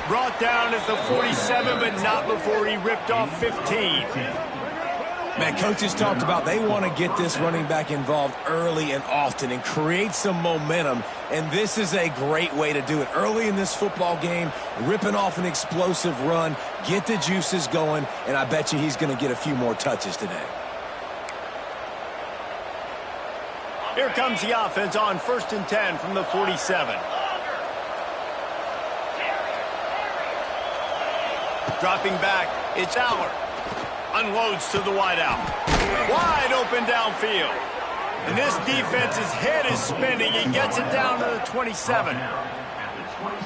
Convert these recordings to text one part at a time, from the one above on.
Brought down at the 47, but not before he ripped off 15. Man, coaches talked about they want to get this running back involved early and often and create some momentum, and this is a great way to do it. Early in this football game, ripping off an explosive run, get the juices going, and I bet you he's going to get a few more touches today. Here comes the offense on 1st and 10 from the 47. Dropping back, it's Aller. Unloads to the wideout. Wide open downfield. And this defense's head is spinning. He gets it down to the 27.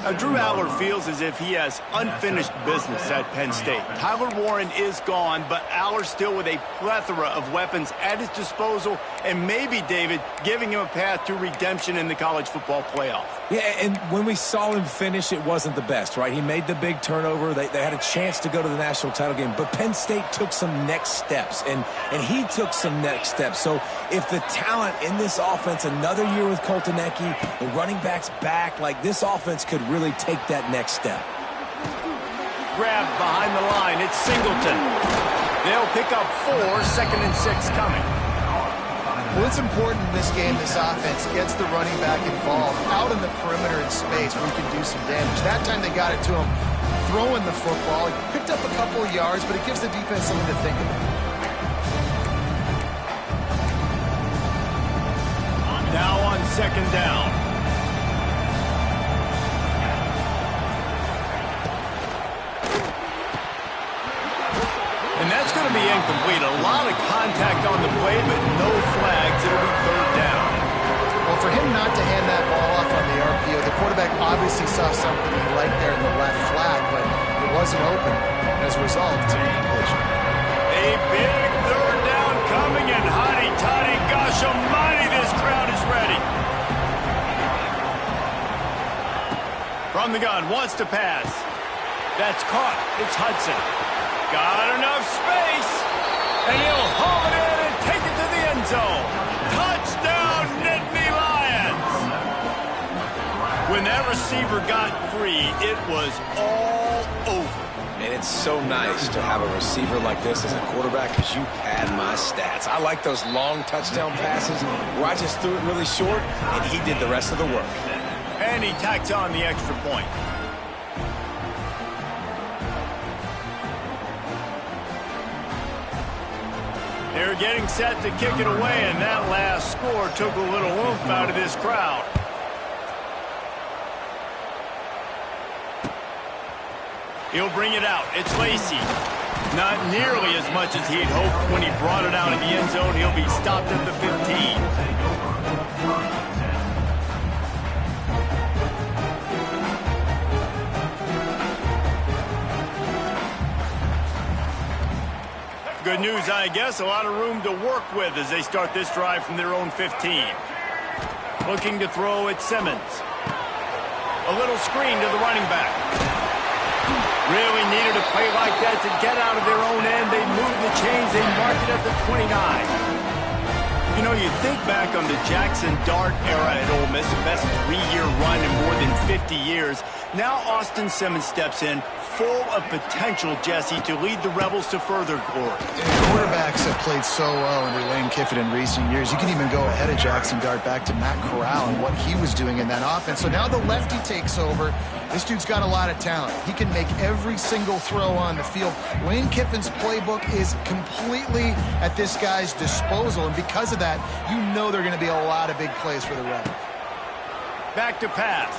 Now, Drew Aller feels as if he has unfinished business at Penn State. Tyler Warren is gone, but Aller still with a plethora of weapons at his disposal, and maybe, David, giving him a path to redemption in the college football playoff. Yeah, and when we saw him finish, it wasn't the best, right? He made the big turnover. They had a chance to go to the national title game, but Penn State took some next steps, and he took some next steps. So if the talent in this offense, another year with Colton Ecke, the running backs back, like this offense could really take that next step. Grab behind the line. It's Singleton. They'll pick up 4, 2nd and 6 coming. Well, it's important in this game, this offense gets the running back involved out in the perimeter in space where he can do some damage. That time they got it to him throwing the football. He picked up a couple of yards, but it gives the defense something to think about. Now on 2nd down. And that's going to be incomplete. A lot of contact on the play, but no flags. It'll be 3rd down. Well, for him not to hand that ball off on the RPO, the quarterback obviously saw something he liked there in the left flag, but it wasn't open. And as a result, it's an incompletion. A big 3rd down coming, and hotty toddy, gosh almighty, this crowd is ready. From the gun, wants to pass. That's caught. It's Hudson. Got enough space, and he'll haul it in and take it to the end zone. Touchdown, Nittany Lions! When that receiver got free, it was all over. And it's so nice to have a receiver like this as a quarterback because you pad my stats. I like those long touchdown passes where I just threw it really short, and he did the rest of the work. And he tacks on the extra point. They're getting set to kick it away, and that last score took a little oomph out of this crowd. He'll bring it out. It's Lacy. Not nearly as much as he'd hoped when he brought it out in the end zone. He'll be stopped at the 15. Good news, I guess. A lot of room to work with as they start this drive from their own 15. Looking to throw at Simmons. A little screen to the running back. Really needed a play like that to get out of their own end. They moved the chains. They marked it at the 29. You know, you think back on the Jackson Dart era at Ole Miss, the best 3-year run in more than 50 years. Now Austin Simmons steps in, full of potential, Jesse, to lead the Rebels to further glory. Quarterbacks have played so well under Lane Kiffin in recent years. You can even go ahead of Jackson Dart back to Matt Corral and what he was doing in that offense. So now the lefty takes over. This dude's got a lot of talent. He can make every single throw on the field. Lane Kiffin's playbook is completely at this guy's disposal, and because of that, you know there are going to be a lot of big plays for the Rebels. Back to pass.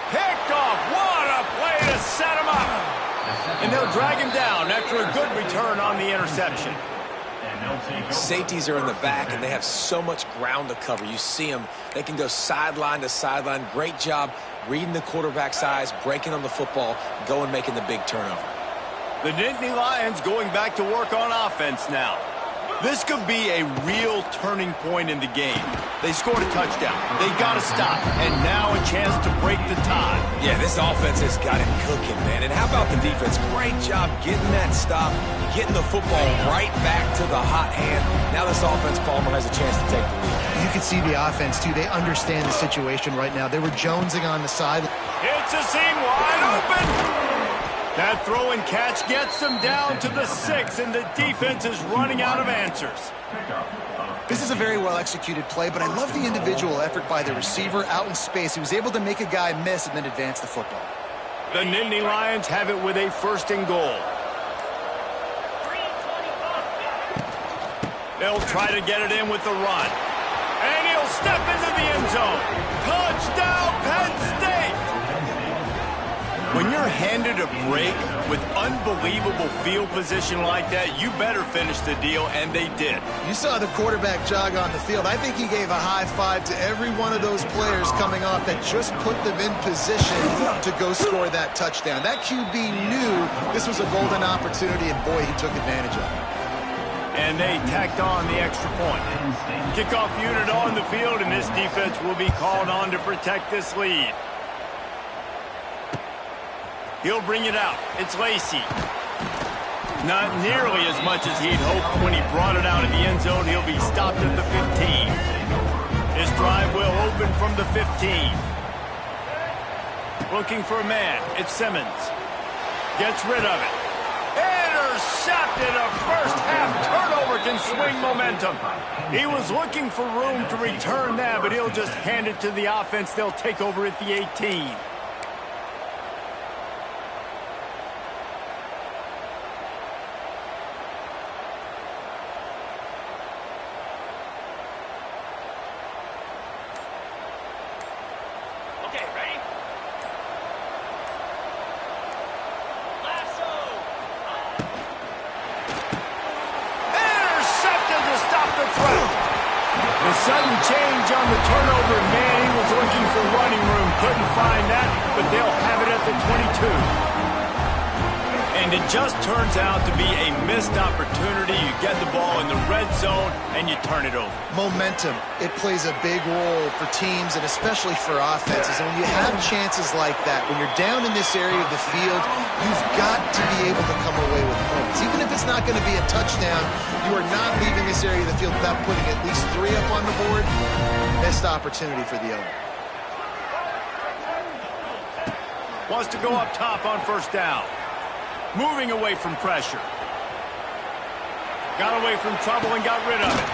Picked off. What a play to set him up. And they'll drag him down after a good return on the interception. Safeties are in the back, and they have so much ground to cover. You see them. They can go sideline to sideline. Great job reading the quarterback's eyes, breaking on the football, go and making the big turnover. The Nittany Lions going back to work on offense now. This could be a real turning point in the game. They scored a touchdown. They got to stop. And now a chance to break the tie. Yeah, this offense has got him cooking, man. And how about the defense? Great job getting that stop, getting the football right back to the hot hand. Now this offense, Palmer, has a chance to take the lead. You can see the offense, too. They understand the situation right now. They were jonesing on the side. It's a seam wide open. That throw and catch gets them down to the 6, and the defense is running out of answers. This is a very well-executed play, but I love the individual effort by the receiver out in space. He was able to make a guy miss and then advance the football. The Nittany Lions have it with a 1st and goal. They'll try to get it in with the run. And he'll step into the end zone. Touchdown, Penn State! When you're handed a break with unbelievable field position like that, you better finish the deal, and they did. You saw the quarterback jog on the field. I think he gave a high five to every one of those players coming off that just put them in position to go score that touchdown. That QB knew this was a golden opportunity, and boy, he took advantage of it. And they tacked on the extra point. Kickoff unit on the field, and this defense will be called on to protect this lead. He'll bring it out. It's Lacy. Not nearly as much as he'd hoped when he brought it out in the end zone. He'll be stopped at the 15. His drive will open from the 15. Looking for a man. It's Simmons. Gets rid of it. Intercepted. A first-half turnover can swing momentum. He was looking for room to return that, but he'll just hand it to the offense. They'll take over at the 18. The sudden change on the turnover, man, he was looking for running room. Couldn't find that, but they'll have it at the 22. And it just turns out to be a missed opportunity. You get the ball in the red zone, and you turn it over. Momentum, it plays a big role for teams and especially for offenses. And when you have chances like that, when you're down in this area of the field, you've got to be able to come away with points. Even if it's not going to be a touchdown, you are not leaving this area of the field without putting at least 3 up on the board. Missed opportunity for the owner. Wants to go up top on 1st down. Moving away from pressure. Got away from trouble and got rid of it.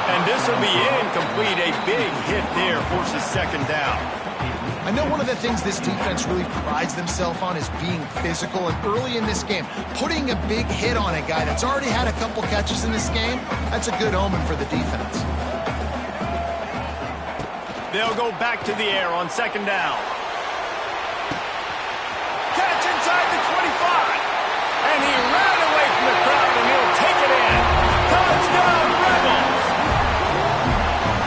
And this will be incomplete. A big hit there forces 2nd down. I know one of the things this defense really prides themselves on is being physical. And early in this game, putting a big hit on a guy that's already had a couple catches in this game, that's a good omen for the defense. They'll go back to the air on 2nd down. Catch inside the 25. And he ran away from the crowd, and he'll take it in. Touchdown, Rebels!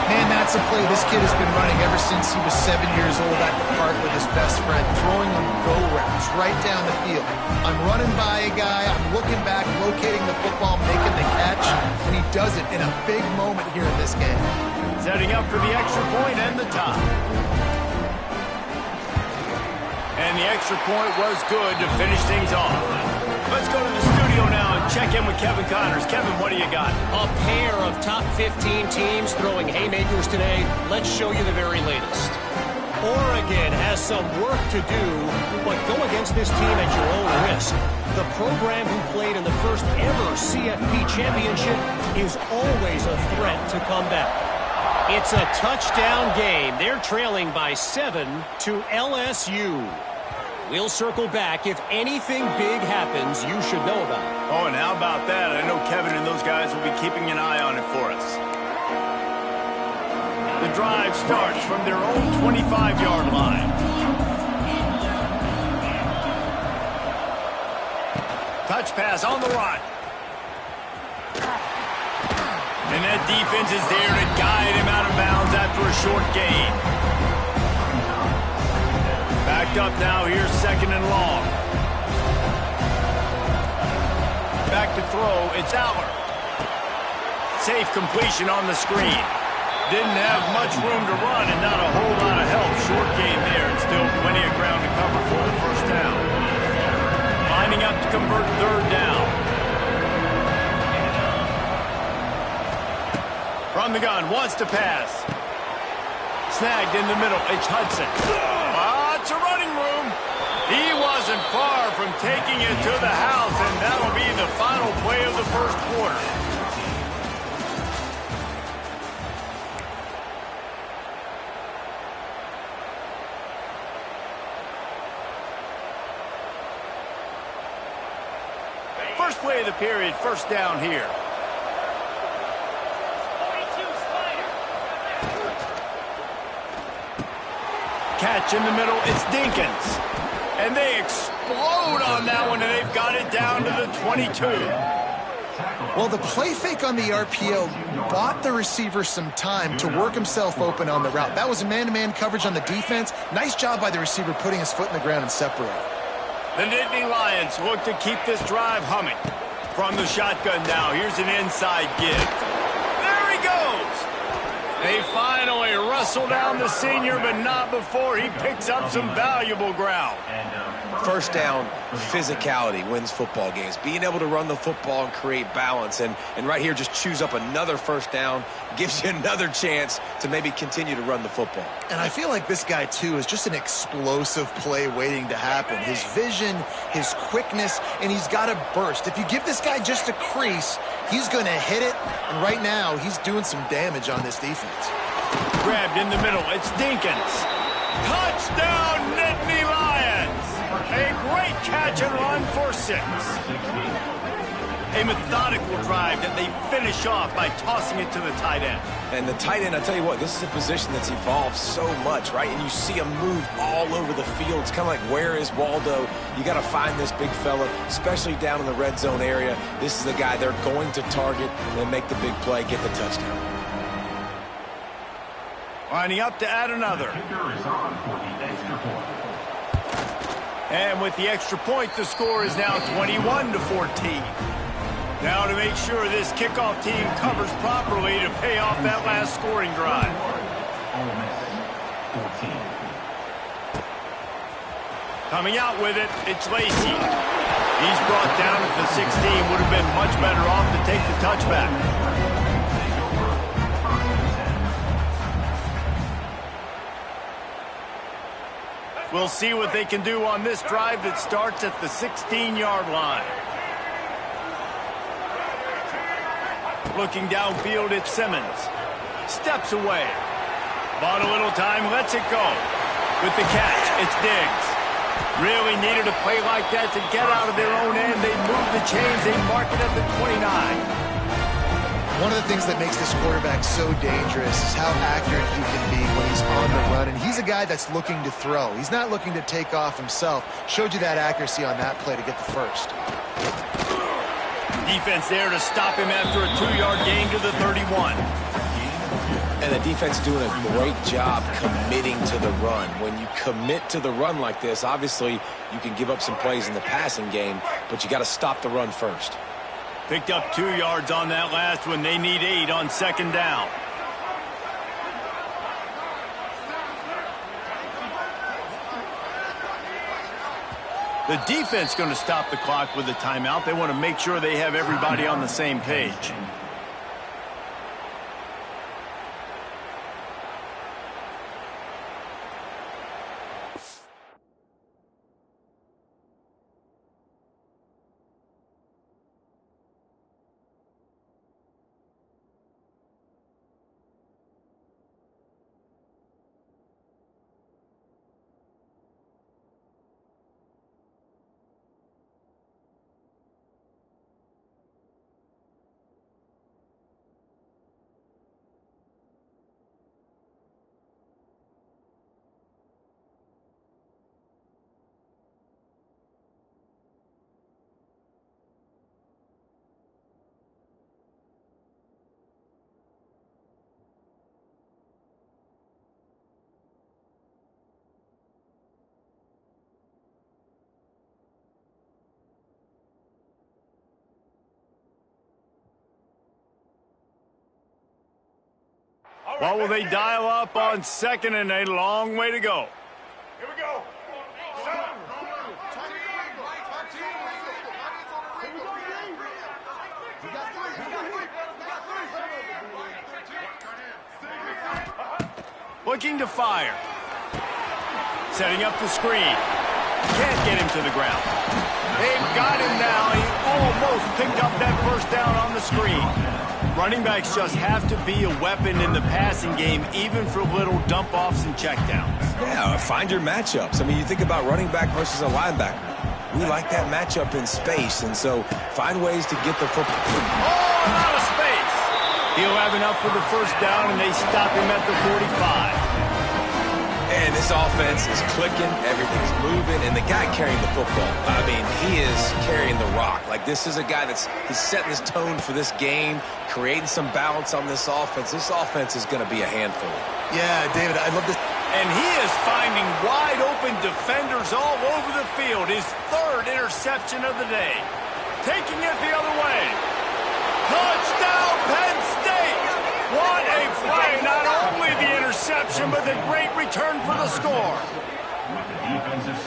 Man, that's a play this kid has been running ever since he was 7 years old at the park with his best friend, throwing him go routes right down the field. I'm running by a guy, I'm looking back, locating the football, making the catch, and he does it in a big moment here in this game. Setting up for the extra point and the tie. And the extra point was good to finish things off. Let's go to the studio now and check in with Kevin Connors. Kevin, what do you got? A pair of top 15 teams throwing haymakers today. Let's show you the very latest. Oregon has some work to do, but go against this team at your own risk. The program who played in the first ever CFP championship is always a threat to come back. It's a touchdown game. They're trailing by 7 to LSU. We'll circle back. If anything big happens, you should know about it. Oh, and how about that? I know Kevin and those guys will be keeping an eye on it for us. The drive starts from their own 25-yard line. Touch pass on the run. And that defense is there to guide him out of bounds after a short gain. Backed up now, here's 2nd and long. Back to throw, it's Aller. Safe completion on the screen. Didn't have much room to run and not a whole lot of help. Short game there. From the gun, wants to pass. Snagged in the middle, it's Hudson. Lots of running room. He wasn't far from taking it to the house, and that'll be the final play of the first quarter. First play of the period, first down here. Catch in the middle, it's Dinkins. And they explode on that one, and they've got it down to the 22. Well, the play fake on the RPO bought the receiver some time to work himself open on the route. That was a man-to-man coverage on the defense. Nice job by the receiver putting his foot in the ground and separating. The Nittany Lions look to keep this drive humming. From the shotgun now, here's an inside give. There he goes! They finally wrestle down the senior, but not before he picks up some valuable ground. First down, physicality wins football games. Being able to run the football and create balance. And right here, just choose up another first down, gives you another chance to maybe continue to run the football. And I feel like this guy, too, is just an explosive play waiting to happen. His vision, his quickness, and he's got a burst. If you give this guy just a crease, he's going to hit it. And right now, he's doing some damage on this defense. Grabbed in the middle, it's Dinkins. Touchdown, Nittany Lions! A great catch and run for 6. A methodical drive that they finish off by tossing it to the tight end. And the tight end, I tell you what, this is a position that's evolved so much, right? And you see him move all over the field. It's kind of like, where is Waldo? You got to find this big fella, especially down in the red zone area. This is the guy they're going to target and make the big play, get the touchdown. Lining up to add another. And with the extra point, the score is now 21-14. Now to make sure this kickoff team covers properly to pay off that last scoring drive. Coming out with it, it's Lacy. He's brought down at the 16. Would have been much better off to take the touchback. We'll see what they can do on this drive that starts at the 16-yard line. Looking downfield, it's Simmons. Steps away. Bought a little time, lets it go. With the catch, it's Diggs. Really needed a play like that to get out of their own end. They move the chains, they mark it at the 29. One of the things that makes this quarterback so dangerous is how accurate he can be when he's on the run. And he's a guy that's looking to throw. He's not looking to take off himself. Showed you that accuracy on that play to get the first. Defense there to stop him after a 2-yard gain to the 31. And the defense doing a great job committing to the run. When you commit to the run like this, obviously you can give up some plays in the passing game, but you got to stop the run first. Picked up 2 yards on that last one. They need 8 on second down. The defense going to stop the clock with a timeout. They want to make sure they have everybody on the same page. What will they dial up on second and a long way to go? Here we go. Looking to fire. Setting up the screen. Can't get him to the ground. They've got him now. He almost picked up that first down on the screen. Running backs just have to be a weapon in the passing game, even for little dump-offs and checkdowns. Yeah, find your matchups. I mean, you think about running back versus a linebacker. We like that matchup in space, and so find ways to get the football. Oh, a lot of space. He'll have enough for the first down, and they stop him at the 45. And this offense is clicking, everything's moving, and the guy carrying the football, I mean, he is carrying the rock. Like, this is a guy he's setting his tone for this game, creating some balance on this offense. This offense is going to be a handful. Yeah, David, I love this. And he is finding wide-open defenders all over the field. His third interception of the day. Taking it the other way. Touchdown, Penn State! What a play! Not only the interception, but the great return for the score.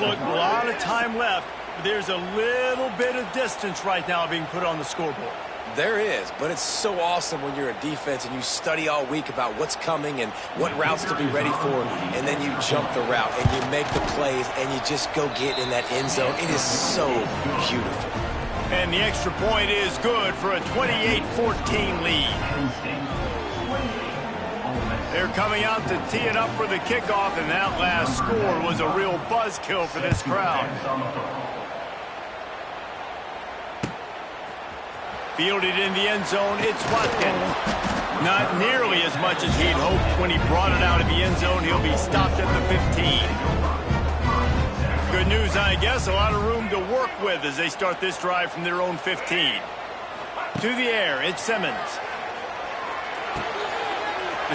Look, a lot of time left. But there's a little bit of distance right now being put on the scoreboard. There is, but it's so awesome when you're a defense and you study all week about what's coming and what routes to be ready for, and then you jump the route and you make the plays and you just go get in that end zone. It is so beautiful. And the extra point is good for a 28-14 lead. They're coming out to tee it up for the kickoff, and that last score was a real buzzkill for this crowd. Fielded in the end zone, it's Watkins. Not nearly as much as he'd hoped when he brought it out of the end zone. He'll be stopped at the 15. Good news, I guess. A lot of room to work with as they start this drive from their own 15. To the air, it's Simmons.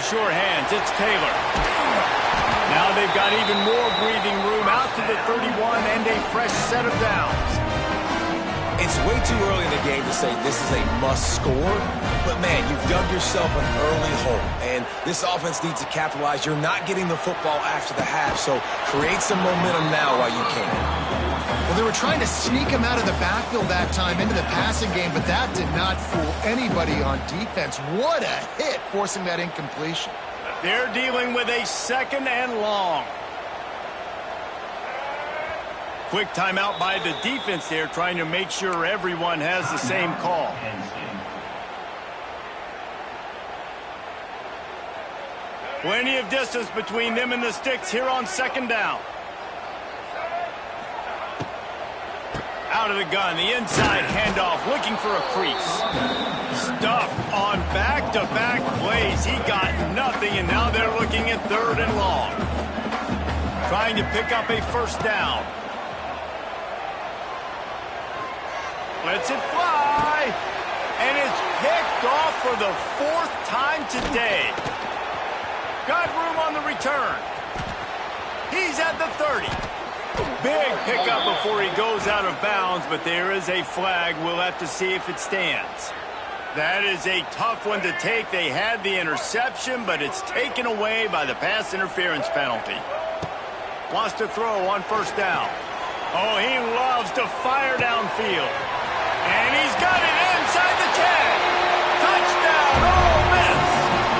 The sure hands, it's Taylor. Now they've got even more breathing room out to the 31 and a fresh set of downs. It's way too early in the game to say this is a must score, but man, you've dug yourself an early hole, and this offense needs to capitalize. You're not getting the football after the half, so create some momentum now while you can. Well, they were trying to sneak him out of the backfield that time into the passing game, but that did not fool anybody on defense. What a hit, forcing that incompletion. They're dealing with a second and long. Quick timeout by the defense there, trying to make sure everyone has the same call. Plenty of distance between them and the sticks here on second down. Out of the gun, the inside handoff, looking for a crease. Stuffed on back-to-back plays. He got nothing, and now they're looking at third and long. Trying to pick up a first down. Lets it fly, and it's picked off for the fourth time today. Got room on the return. He's at the 30. Big pickup before he goes out of bounds, but there is a flag. We'll have to see if it stands. That is a tough one to take. They had the interception, but it's taken away by the pass interference penalty. Wants to throw on first down. Oh, he loves to fire downfield. And he's got it inside the 10. Touchdown, Ole Miss.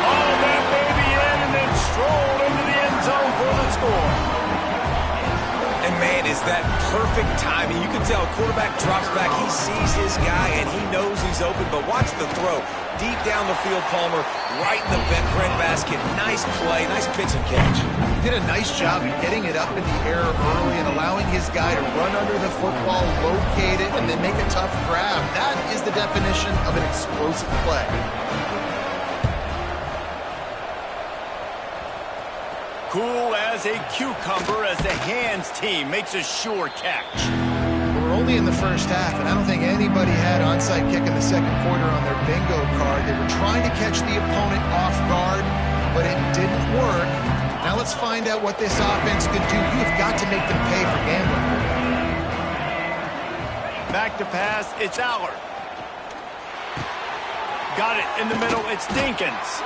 All that baby in and then stroll into the end zone for the score. And man, is that perfect timing. You can tell quarterback drops back. He sees his guy, and he knows he's open. But watch the throw. Deep down the field, Palmer, right in the bread basket. Nice play, nice pitch and catch. He did a nice job of getting it up in the air early and allowing his guy to run under the football, locate it, and then make a tough grab. That is the definition of an explosive play. Cool as a cucumber as the hands team makes a sure catch. We're only in the first half, and I don't think anybody had onside kick in the second quarter on their bingo card. They were trying to catch the opponent off guard, but it didn't work. Now let's find out what this offense could do. You've got to make them pay for gambling. Back to pass, it's Allard. Got it in the middle, it's Dinkins.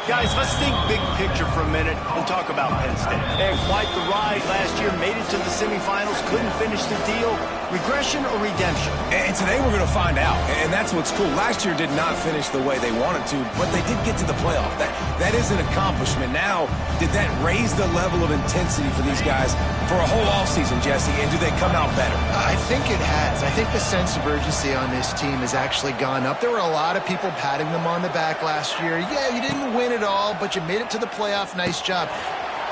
Guys, let's think big picture for a minute and talk about Penn State. They had quite the ride last year made it to the semifinals, couldn't finish the deal. Regression or redemption? And today we're going to find out, and that's what's cool. Last year did not finish the way they wanted to, but they did get to the playoff. That is an accomplishment. Now, did that raise the level of intensity for these guys for a whole offseason, Jesse, and do they come out better? I think it has. I think the sense of urgency on this team has actually gone up. There were a lot of people patting them on the back last year. Yeah, you didn't win it all, but you made it to the playoff. Nice job.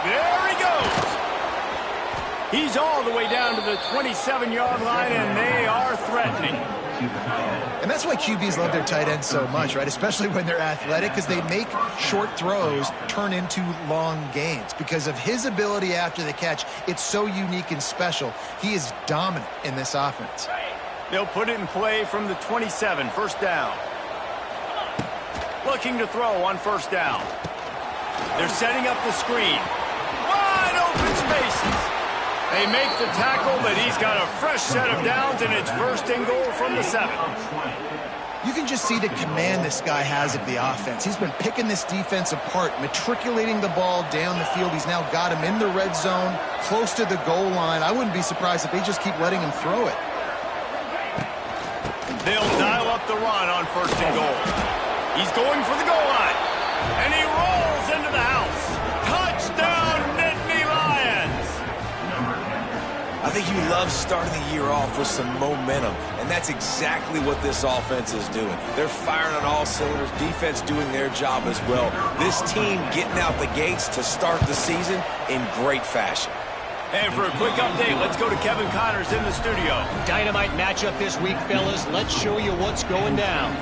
There he goes. He's all the way down to the 27-yard line, and they are threatening. And that's why QBs love their tight ends so much, right? Especially when they're athletic, because they make short throws turn into long gains. Because of his ability after the catch, it's so unique and special. He is dominant in this offense. They'll put it in play from the 27, first down. Looking to throw on first down. They're setting up the screen. Wide open spaces. They make the tackle, but he's got a fresh set of downs, and it's first and goal from the 7. You can just see the command this guy has of the offense. He's been picking this defense apart, matriculating the ball down the field. He's now got him in the red zone, close to the goal line. I wouldn't be surprised if they just keep letting him throw it. They'll dial up the run on first and goal. He's going for the goal line, and he rolls into the house. Touchdown, Nittany Lions! I think you love starting the year off with some momentum, and that's exactly what this offense is doing. They're firing on all cylinders, defense doing their job as well. This team getting out the gates to start the season in great fashion. And for a quick update, let's go to Kevin Connors in the studio. Dynamite matchup this week, fellas. Let's show you what's going down.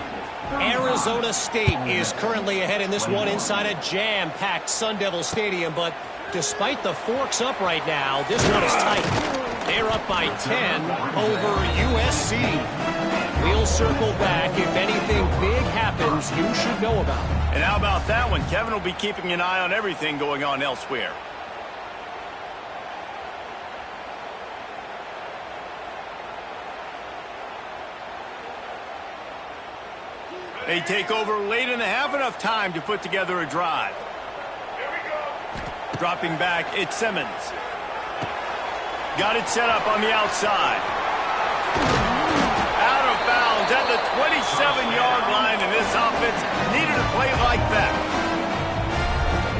Arizona State is currently ahead in this one inside a jam-packed Sun Devil Stadium, but despite the forks up right now, this one is tight. They're up by 10 over USC. We'll circle back. If anything big happens, you should know about it. And how about that one? Kevin will be keeping an eye on everything going on elsewhere. They take over late in the half, enough time to put together a drive. Dropping back, it's Simmons. Got it set up on the outside. Out of bounds at the 27-yard line, and this offense needed a play like that.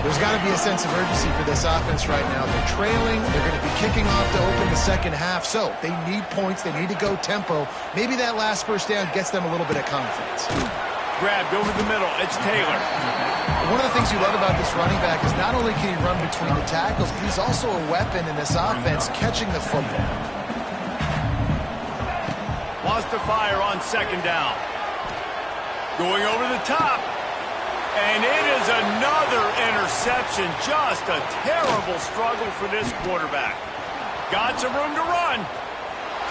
There's got to be a sense of urgency for this offense right now. They're trailing. They're going to be kicking off to open the second half. So they need points. They need to go tempo. Maybe that last first down gets them a little bit of confidence. Grabbed over the middle. It's Taylor. One of the things you love about this running back is not only can he run between the tackles, but he's also a weapon in this offense catching the football. Wants to fire on second down. Going over the top. And it is another interception. Just a terrible struggle for this quarterback. Got some room to run.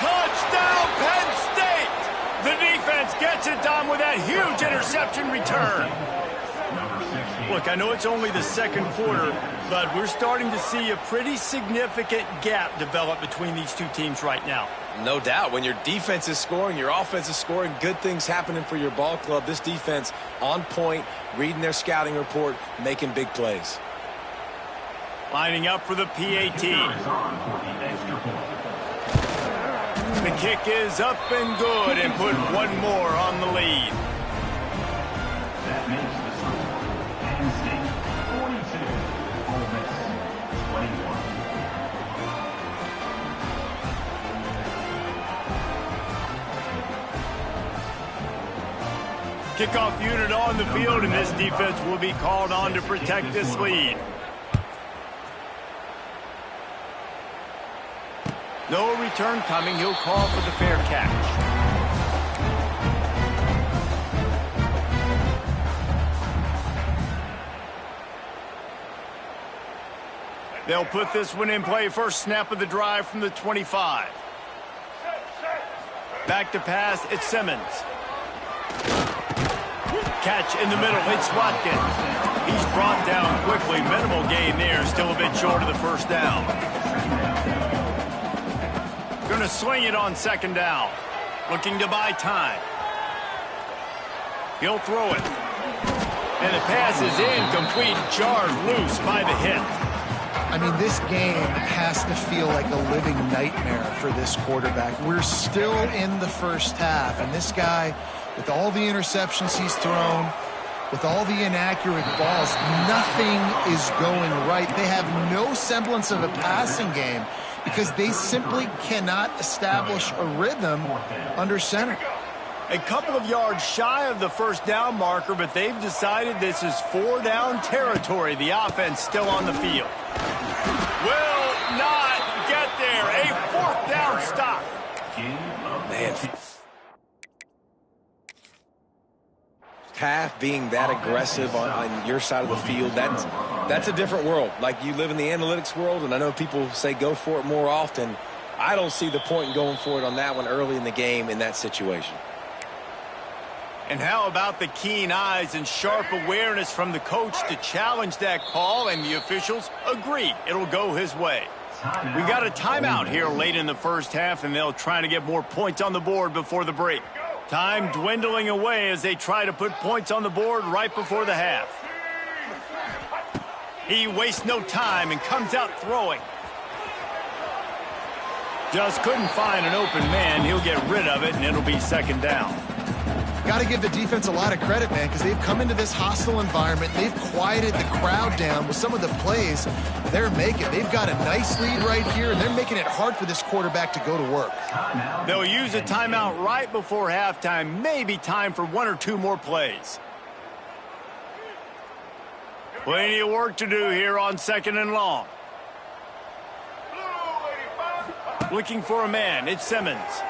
Touchdown, Penn State! The defense gets it done with that huge interception return. Look, I know it's only the second quarter, but we're starting to see a pretty significant gap develop between these two teams right now. No doubt. When your defense is scoring, your offense is scoring, good things happening for your ball club. This defense on point, reading their scouting report, making big plays. Lining up for the PAT. The kick is up and good, and put one more on the lead. That makes the score. Penn State 42, Ole Miss 21. Kickoff unit on the field, and this defense will be called on to protect this lead. No return coming. He'll call for the fair catch. They'll put this one in play. First snap of the drive from the 25. Back to pass, it's Simmons. Catch in the middle, it's Watkins. He's brought down quickly. Minimal gain there, still a bit short of the first down. Going to swing it on second down. Looking to buy time. He'll throw it. And the pass is incomplete, jarred loose by the hit. I mean, this game has to feel like a living nightmare for this quarterback. We're still in the first half, and this guy, with all the interceptions he's thrown, with all the inaccurate balls, nothing is going right. They have no semblance of a passing game because they simply cannot establish a rhythm under center. A couple of yards shy of the first down marker, but they've decided this is 4-down territory. The offense still on the field. Will not get there. A 4th down stop. Man. Half being that aggressive on your side of the field, that's a different world. Like, you live in the analytics world, and I know people say go for it more often. I don't see the point in going for it on that one early in the game in that situation. And how about the keen eyes and sharp awareness from the coach to challenge that call, and the officials agree it'll go his way. We got a timeout here late in the first half, and they'll try to get more points on the board before the break. Time dwindling away as they try to put points on the board right before the half. He wastes no time and comes out throwing. Just couldn't find an open man. He'll get rid of it, and it'll be 2nd down. Got to give the defense a lot of credit, man, because they've come into this hostile environment. They've quieted the crowd down with some of the plays they're making. They've got a nice lead right here, and they're making it hard for this quarterback to go to work. They'll use a timeout right before halftime. Maybe time for 1 or 2 more plays. Plenty of work to do here on 2nd and long. Looking for a man. It's Simmons.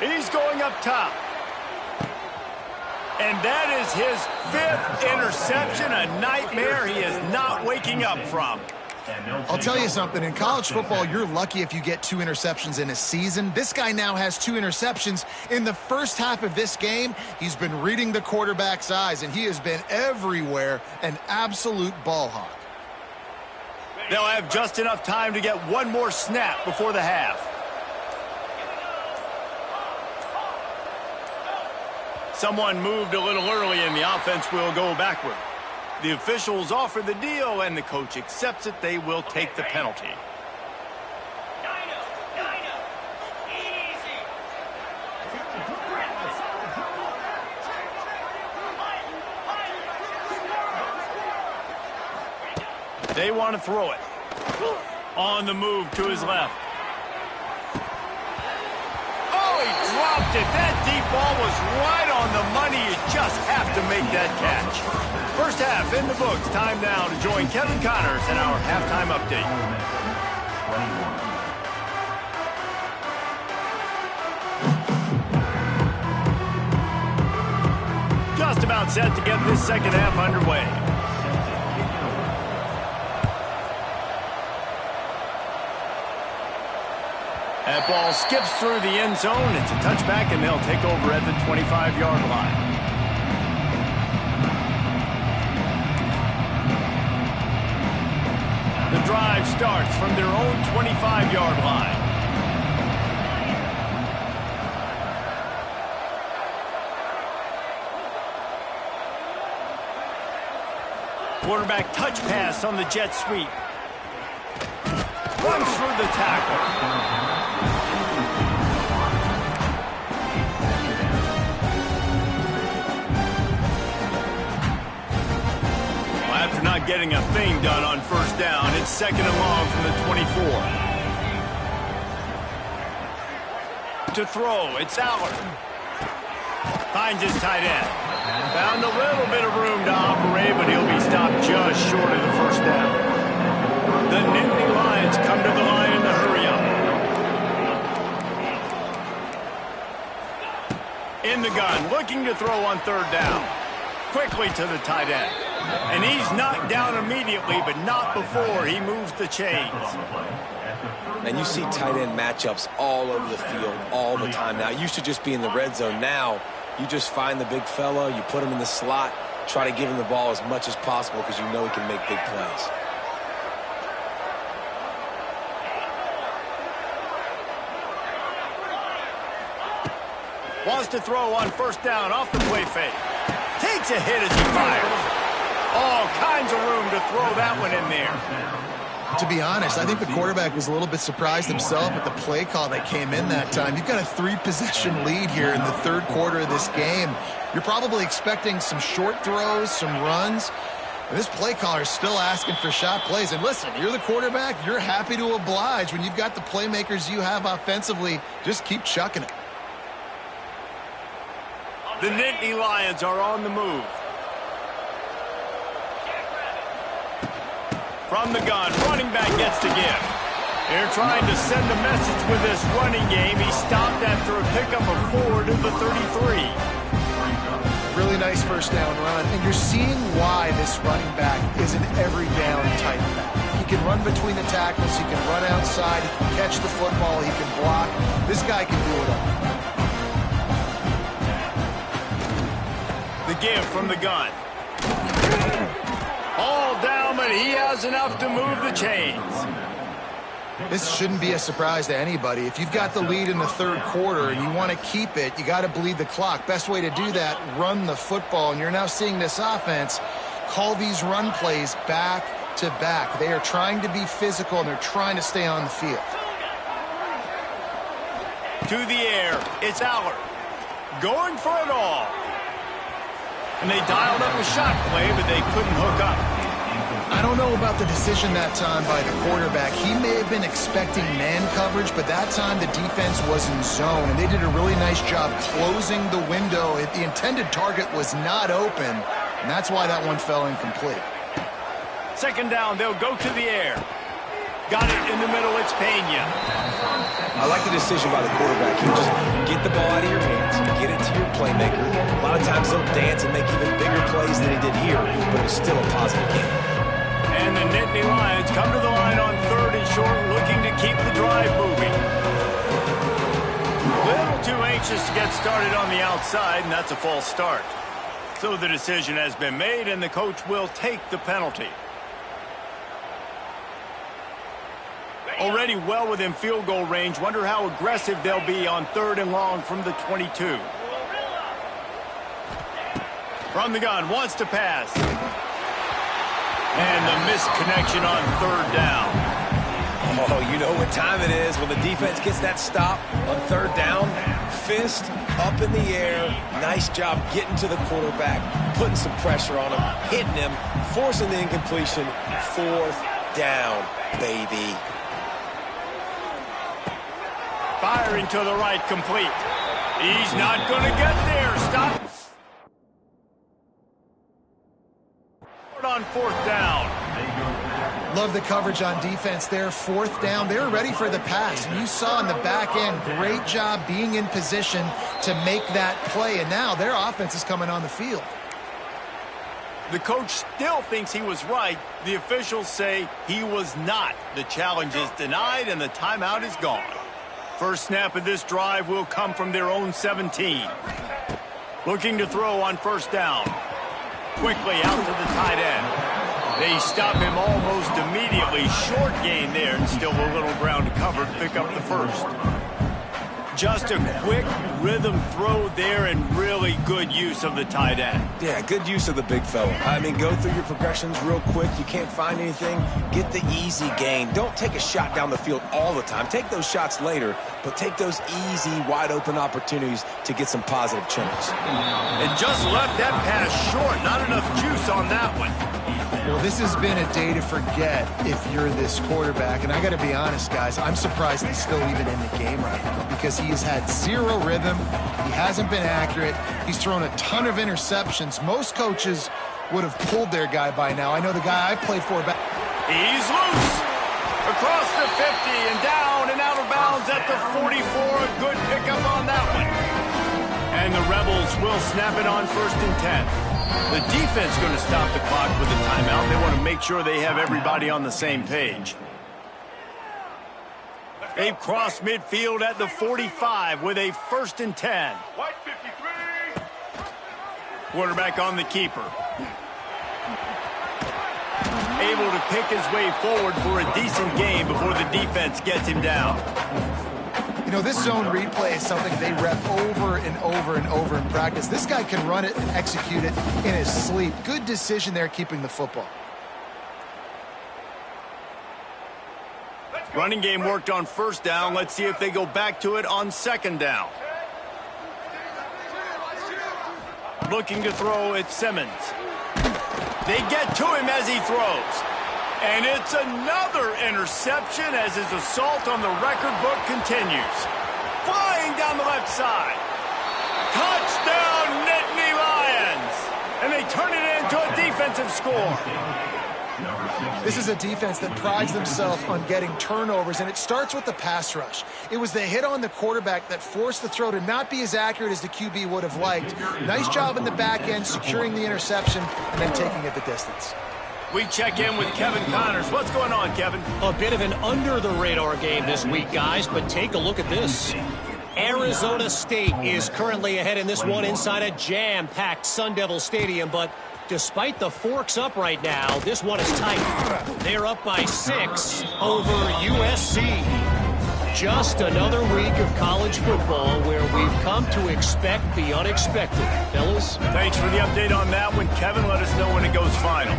He's going up top. And that is his 5th interception, a nightmare he is not waking up from. I'll tell you something. In college football, you're lucky if you get 2 interceptions in a season. This guy now has 2 interceptions. In the first half of this game, he's been reading the quarterback's eyes, and he has been everywhere, an absolute ball hawk. They'll have just enough time to get 1 more snap before the half. Someone moved a little early, and the offense will go backward. The officials offer the deal, and the coach accepts it. They will take the penalty. They want to throw it. On the move to his left. Oh, he dropped it. That deep ball was right on the money. You just have to make that catch. First half in the books. Time now to join Kevin Connors in our halftime update. Just about set to get this second half underway. That ball skips through the end zone. It's a touchback, and they'll take over at the 25-yard line. The drive starts from their own 25-yard line. Quarterback touch pass on the jet sweep. Runs through the tackle. After not getting a thing done on first down, it's 2nd and long from the 24. To throw, it's Allard. Finds his tight end. Found a little bit of room to operate, but he'll be stopped just short of the first down. The Nittany Lions come to the line in the hurry-up. In the gun, looking to throw on 3rd down. Quickly to the tight end. And he's knocked down immediately, but not before he moves the chains. And you see tight end matchups all over the field all the time now. It used to just be in the red zone. Now you just find the big fella, you put him in the slot, try to give him the ball as much as possible because you know he can make big plays. Wants to throw on first down off the play fake. Takes a hit as he fires. All kinds of room to throw that one in there. To be honest, I think the quarterback was a little bit surprised himself at the play call that came in that time. You've got a 3-possession lead here in the third quarter of this game. You're probably expecting some short throws, some runs. And this play caller is still asking for shot plays. And listen, you're the quarterback. You're happy to oblige. When you've got the playmakers you have offensively, just keep chucking it. The Nittany Lions are on the move. From the gun, running back gets the give. They're trying to send a message with this running game. He stopped after a pickup of 4 to the 33. Really nice first down run, and you're seeing why this running back is an every down type back. He can run between the tackles, he can run outside, he can catch the football, he can block. This guy can do it all. The give from the gun. All down, but he has enough to move the chains. This shouldn't be a surprise to anybody. If you've got the lead in the third quarter and you want to keep it, you got to bleed the clock. Best way to do that, run the football. And you're now seeing this offense call these run plays back to back. They are trying to be physical, and they're trying to stay on the field. To the air, it's Allard. Going for it all. And they dialed up a shot play, but they couldn't hook up. I don't know about the decision that time by the quarterback. He may have been expecting man coverage, but that time the defense was in zone, and they did a really nice job closing the window. The intended target was not open, and that's why that one fell incomplete. Second down, they'll go to the air. Got it in the middle, it's Pena. I like the decision by the quarterback. You just get the ball out of your hands, get it to your playmaker. A lot of times they'll dance and make even bigger plays than he did here, but it was still a positive game. And the Nittany Lions come to the line on 3rd and short, looking to keep the drive moving. A little too anxious to get started on the outside, and that's a false start. So the decision has been made, and the coach will take the penalty. Already well within field goal range. Wonder how aggressive they'll be on 3rd and long from the 22. From the gun, wants to pass. And the missed connection on 3rd down. Oh, you know what time it is when the defense gets that stop on 3rd down. Fist up in the air. Nice job getting to the quarterback, putting some pressure on him, hitting him, forcing the incompletion. 4th down, baby. Firing to the right, complete. He's not going to get there. Stop. On 4th down. Love the coverage on defense there. 4th down. They were ready for the pass. And you saw in the back end, great job being in position to make that play. And now their offense is coming on the field. The coach still thinks he was right. The officials say he was not. The challenge is denied, and the timeout is gone. First snap of this drive will come from their own 17. Looking to throw on 1st down. Quickly out to the tight end. They stop him almost immediately. Short gain there, and still a little ground covered. Pick up the first. Just a quick rhythm throw there, and really good use of the tight end. Yeah, good use of the big fella. I mean, go through your progressions real quick. You can't find anything, get the easy gain. Don't take a shot down the field all the time. Take those shots later, but take those easy, wide-open opportunities to get some positive chunks. And just left that pass short. Not enough juice on that one. Well, this has been a day to forget if you're this quarterback. And I got to be honest, guys, I'm surprised he's still even in the game right now because he has had zero rhythm. He hasn't been accurate. He's thrown a ton of interceptions. Most coaches would have pulled their guy by now. I know the guy I played for back. He's loose. Across the 50 and down and out of bounds at the 44. A good pickup on that one. And the Rebels will snap it on 1st and 10. The defense going to stop the clock with a timeout. They want to make sure they have everybody on the same page. They've crossed midfield at the 45 with a 1st and 10. Quarterback on the keeper. Able to pick his way forward for a decent gain before the defense gets him down. You know, this zone replay is something they rep over and over and over in practice. This guy can run it and execute it in his sleep. Good decision there keeping the football. Running game worked on first down. Let's see if they go back to it on second down. Looking to throw, it's Simmons. They get to him as he throws. And it's another interception as his assault on the record book continues. Flying down the left side. Touchdown, Nittany Lions! And they turn it into a defensive score. This is a defense that prides themselves on getting turnovers, and it starts with the pass rush. It was the hit on the quarterback that forced the throw to not be as accurate as the QB would have liked. Nice job in the back end, securing the interception, and then taking it the distance. We check in with Kevin Connors. What's going on, Kevin? A bit of an under-the-radar game this week, guys, but take a look at this. Arizona State is currently ahead in this one inside a jam-packed Sun Devil Stadium, but despite the forks up right now, this one is tight. They're up by 6 over USC. Just another week of college football where we've come to expect the unexpected. Fellas? Thanks for the update on that one, Kevin. Let us know when it goes final.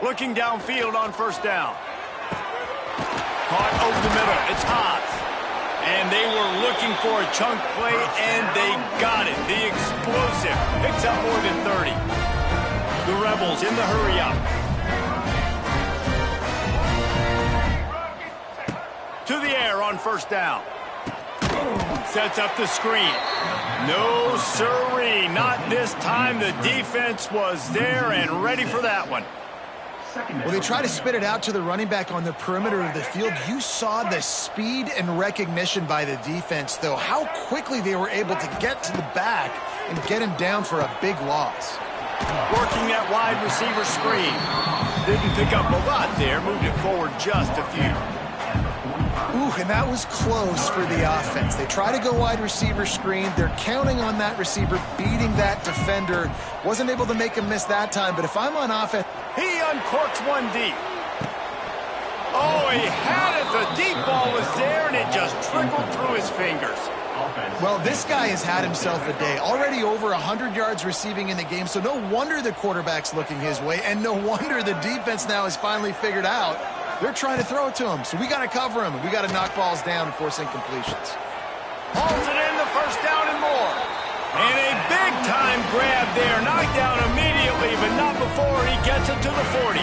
Looking downfield on first down. Caught over the middle. It's Haas. And they were looking for a chunk play, and they got it. The explosive picks up more than 30. The Rebels in the hurry up. To the air on first down. Sets up the screen. No siree. Not this time. The defense was there and ready for that one. Well, they try to spit it out to the running back on the perimeter of the field. You saw the speed and recognition by the defense, though. How quickly they were able to get to the back and get him down for a big loss. Working that wide receiver screen. Didn't pick up a lot there. Moved it forward just a few. Ooh, and that was close for the offense. They try to go wide receiver screen. They're counting on that receiver beating that defender. Wasn't able to make him miss that time, but if I'm on offense... He uncorks one deep. Oh, he had it. The deep ball was there, and it just trickled through his fingers. Well, this guy has had himself a day. Already over 100 yards receiving in the game, so no wonder the quarterback's looking his way, and no wonder the defense now has finally figured out they're trying to throw it to him. So we got to cover him. We got to knock balls down and force incompletions. Hauls it in, the first down and more. And a big-time grab there. Knocked down immediately, but not before he gets it to the 40.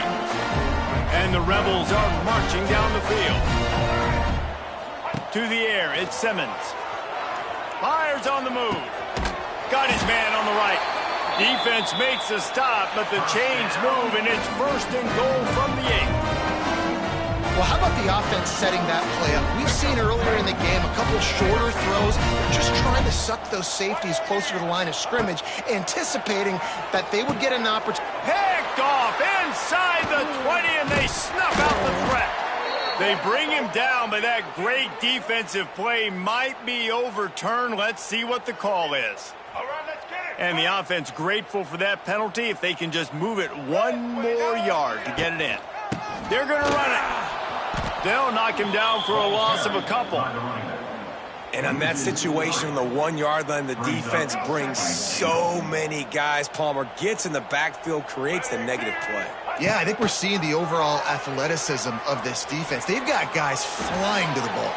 And the Rebels are marching down the field. To the air, it's Simmons. Fires on the move. Got his man on the right. Defense makes a stop, but the chains move, and it's first and goal from the 8. Well, how about the offense setting that play up? We've seen earlier in the game a couple shorter throws. They're just trying to suck those safeties closer to the line of scrimmage, anticipating that they would get an opportunity. Picked off inside the 20, and they snuff out the threat. They bring him down, but that great defensive play might be overturned. Let's see what the call is. And the offense grateful for that penalty if they can just move it one more yard to get it in. They're going to run it. They'll knock him down for a loss of a couple. And on that situation on the 1-yard line, the defense brings so many guys. Palmer gets in the backfield, creates the negative play. Yeah, I think we're seeing the overall athleticism of this defense. They've got guys flying to the ball.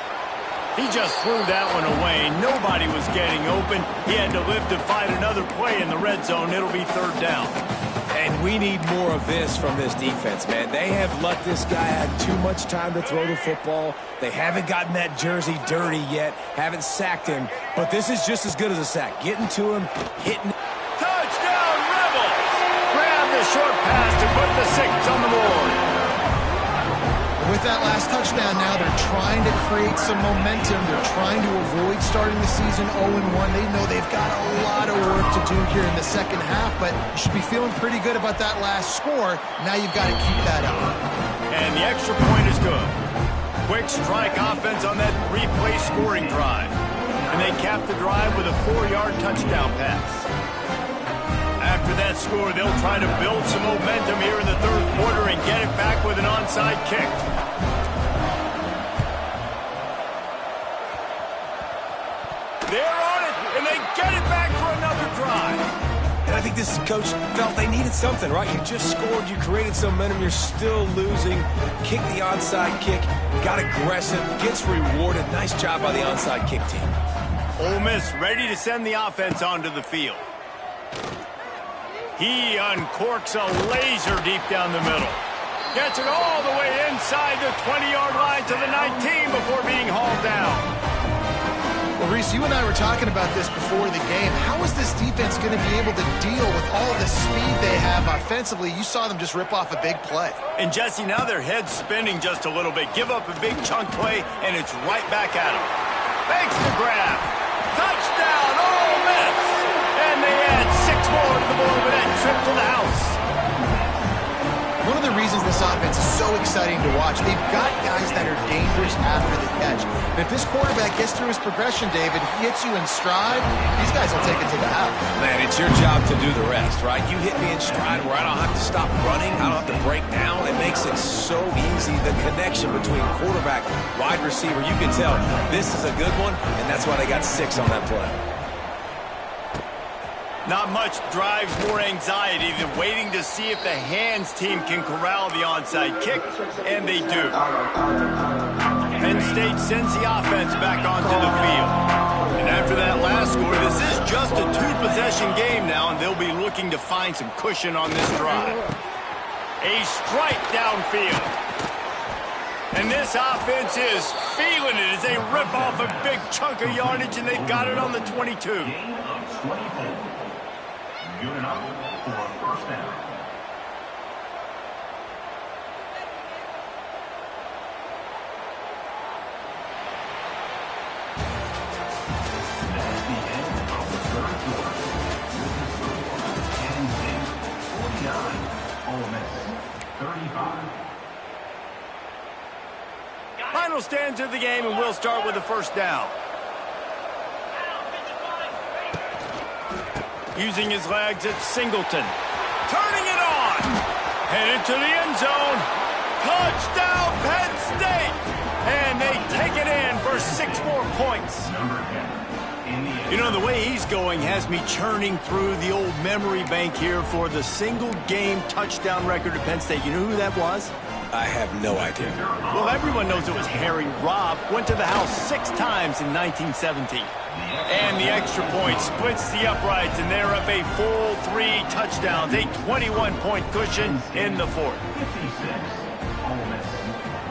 He just threw that one away. Nobody was getting open. He had to live to fight another play in the red zone. It'll be third down. And we need more of this from this defense, man. They have let this guy have too much time to throw the football. They haven't gotten that jersey dirty yet, haven't sacked him. But this is just as good as a sack. Getting to him, hitting. Touchdown, Rebels! Grab the short pass to put the 6 on the board. With that last touchdown now, they're trying to create some momentum. They're trying to avoid starting the season 0-1. They know they've got a lot of work to do here in the second half, but you should be feeling pretty good about that last score. Now you've got to keep that up. And the extra point is good. Quick strike offense on that replay scoring drive. And they cap the drive with a 4-yard touchdown pass. After that score, they'll try to build some momentum here in the third quarter and get it back with an onside kick. They're on it, and they get it back for another drive. And I think this coach felt they needed something, right? You just scored, you created some momentum, you're still losing. Kick the onside kick, got aggressive, gets rewarded. Nice job by the onside kick team. Ole Miss ready to send the offense onto the field. He uncorks a laser deep down the middle. Gets it all the way inside the 20-yard line to the 19 before being hauled down. Well, Reese, you and I were talking about this before the game. How is this defense going to be able to deal with all the speed they have offensively? You saw them just rip off a big play. And, Jesse, now their head's spinning just a little bit. Give up a big chunk play, and it's right back at them. Makes the grab. Touchdown, Ole Miss! And they add 6 more to the board with that trip to the house. One of the reasons this offense is so exciting to watch, they've got guys that are dangerous after the catch. And if this quarterback gets through his progression, David, he hits you in stride, these guys will take it to the house. Man, it's your job to do the rest, right? You hit me in stride where I don't have to stop running, I don't have to break down. It makes it so easy, the connection between quarterback, wide receiver. You can tell this is a good one, and that's why they got 6 on that play. Not much drives more anxiety than waiting to see if the hands team can corral the onside kick, and they do. Penn State sends the offense back onto the field. And after that last score, this is just a 2-possession game now, and they'll be looking to find some cushion on this drive. A strike downfield. And this offense is feeling it as they rip off a big chunk of yardage, and they've got it on the 22. Gain of 24. Good enough for a first down. That's the end of the third quarter. With the score, Penn State 49, Ole Miss 35. Final stanza of the game, and we'll start with the first down. Using his legs, it's Singleton. Turning it on. Headed to the end zone. Touchdown, Penn State. And they take it in for 6 more points. You know, the way he's going has me churning through the old memory bank here for the single-game touchdown record at Penn State. You know who that was? I have no idea. Well, everyone knows it was Harry Robb. Went to the house 6 times in 1917. And the extra point splits the uprights, and they're up a full 3 touchdowns, a 21-point cushion in the fourth. 56, Ole Miss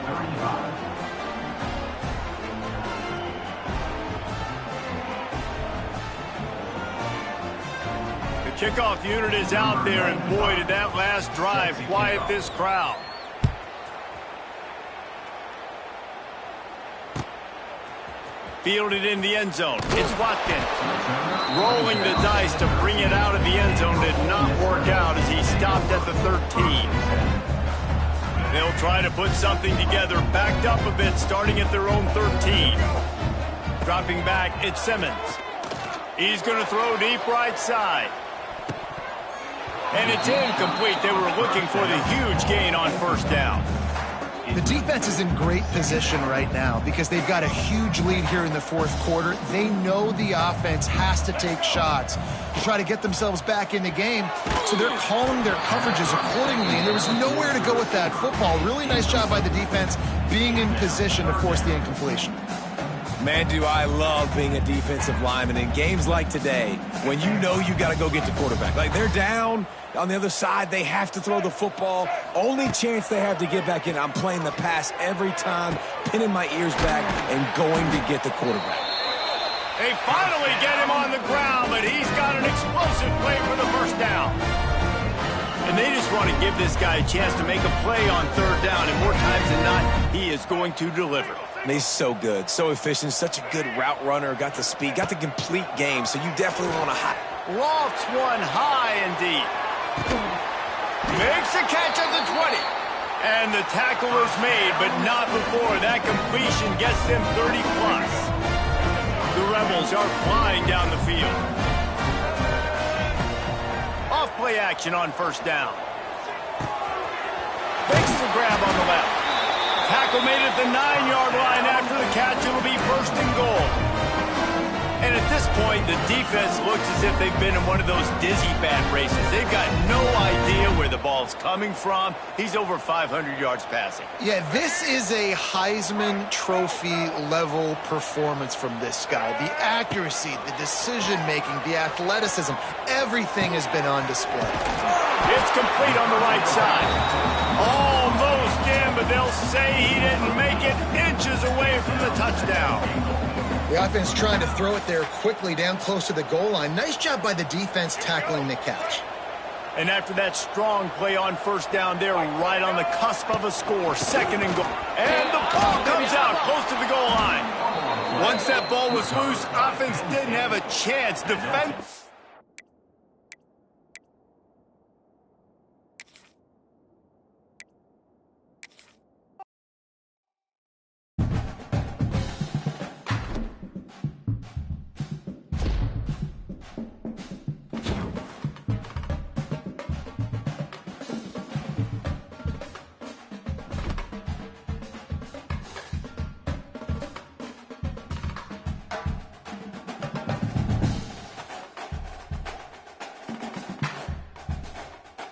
35. The kickoff unit is out there, and boy, did that last drive quiet this crowd. Fielded in the end zone. It's Watkins. Rolling the dice to bring it out of the end zone did not work out as he stopped at the 13. They'll try to put something together, backed up a bit, starting at their own 13. Dropping back, it's Simmons. He's going to throw deep right side. And it's incomplete. They were looking for the huge gain on first down. The defense is in great position right now because they've got a huge lead here in the fourth quarter. They know the offense has to take shots to try to get themselves back in the game, so they're calling their coverages accordingly, and there was nowhere to go with that football. Really nice job by the defense being in position to force the incompletion. Man, do I love being a defensive lineman in games like today when you know you got to go get the quarterback. Like, they're down on the other side. They have to throw the football. Only chance they have to get back in. I'm playing the pass every time, pinning my ears back and going to get the quarterback. They finally get him on the ground, but he's got an explosive play for the first down. And they just want to give this guy a chance to make a play on third down, and more times than not, he is going to deliver. He's so good, so efficient, such a good route runner, got the speed, got the complete game, so you definitely want to Lofts one high and deep. Makes the catch at the 20. And the tackle is made, but not before that completion gets them 30+. The Rebels Rebels are flying down the field. Off-play action on first down. Makes the grab on the left. Tackle made at the 9-yard line after the catch. It'll be first and goal. And at this point, the defense looks as if they've been in one of those dizzy bat races. They've got no idea where the ball's coming from. He's over 500 yards passing. Yeah, this is a Heisman Trophy level performance from this guy. The accuracy, the decision-making, the athleticism, everything has been on display. It's complete on the right side. Almost in, but they'll say he didn't make it, inches away from the touchdown. The offense trying to throw it there quickly down close to the goal line. Nice job by the defense tackling the catch. And after that strong play on first down, they're right on the cusp of a score. Second and goal. And the ball comes out close to the goal line. Once that ball was loose, offense didn't have a chance. Defense.